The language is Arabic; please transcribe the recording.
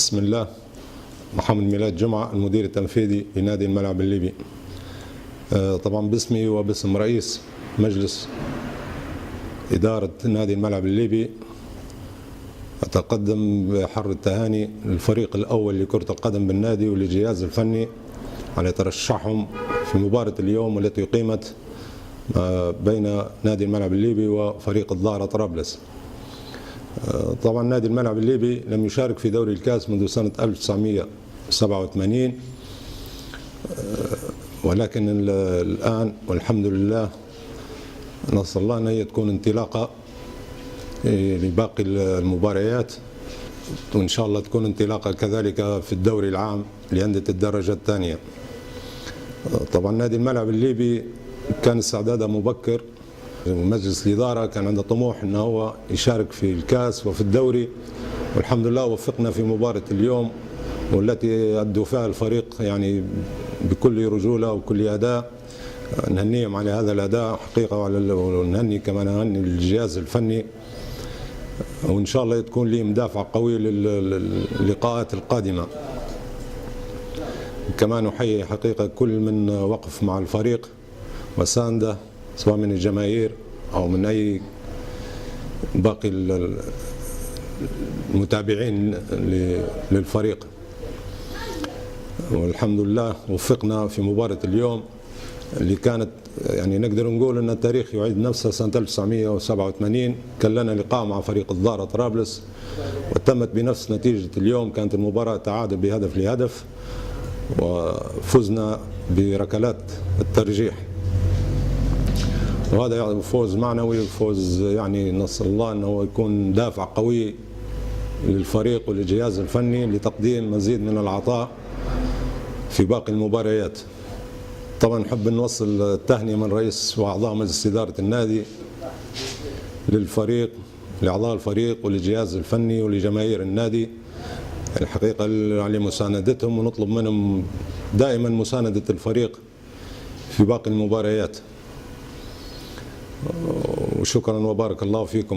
بسم الله. محمد ميلاد جمعة، المدير التنفيذي لنادي الملعب الليبي. طبعا باسمي وباسم رئيس مجلس إدارة نادي الملعب الليبي أتقدم بحر التهاني للفريق الأول لكرة القدم بالنادي وللجهاز الفني على ترشحهم في مباراة اليوم والتي أقيمت بين نادي الملعب الليبي وفريق الظاهرة طرابلس. طبعا نادي الملعب الليبي لم يشارك في دوري الكاس منذ سنة 1987، ولكن الآن والحمد لله نسأل الله أن هي تكون انطلاقة لباقي المباريات، وإن شاء الله تكون انطلاقة كذلك في الدوري العام لأندية الدرجة الثانية. طبعا نادي الملعب الليبي كان استعداده مبكر، مجلس الإدارة كان عنده طموح أنه هو يشارك في الكاس وفي الدوري، والحمد لله وفقنا في مباراة اليوم والتي أدوا فيها الفريق يعني بكل رجولة وكل أداء. نهنيهم على هذا الأداء حقيقة، ونهني كمان الجهاز الفني، وإن شاء الله تكون لي مدافع قوي للقاءات القادمة. كمان أحيي حقيقة كل من وقف مع الفريق وسانده، سواء من الجماهير أو من أي باقي المتابعين للفريق. والحمد لله وفقنا في مباراة اليوم اللي كانت يعني نقدر نقول أن التاريخ يعيد نفسه. سنة 1987 كان لنا لقاء مع فريق الظاهرة طرابلس وتمت بنفس نتيجة اليوم، كانت المباراة تعادل بهدف لهدف وفزنا بركلات الترجيح، وهذا يعني فوز معنوي وفوز يعني نسأل الله أنه يكون دافع قوي للفريق وللجهاز الفني لتقديم مزيد من العطاء في باقي المباريات. طبعا نحب نوصل التهنئة من رئيس وأعضاء مجلس إدارة النادي للفريق، لأعضاء الفريق وللجهاز الفني ولجماهير النادي الحقيقة على مساندتهم، ونطلب منهم دائما مساندة الفريق في باقي المباريات. وشكرا وبارك الله فيكم.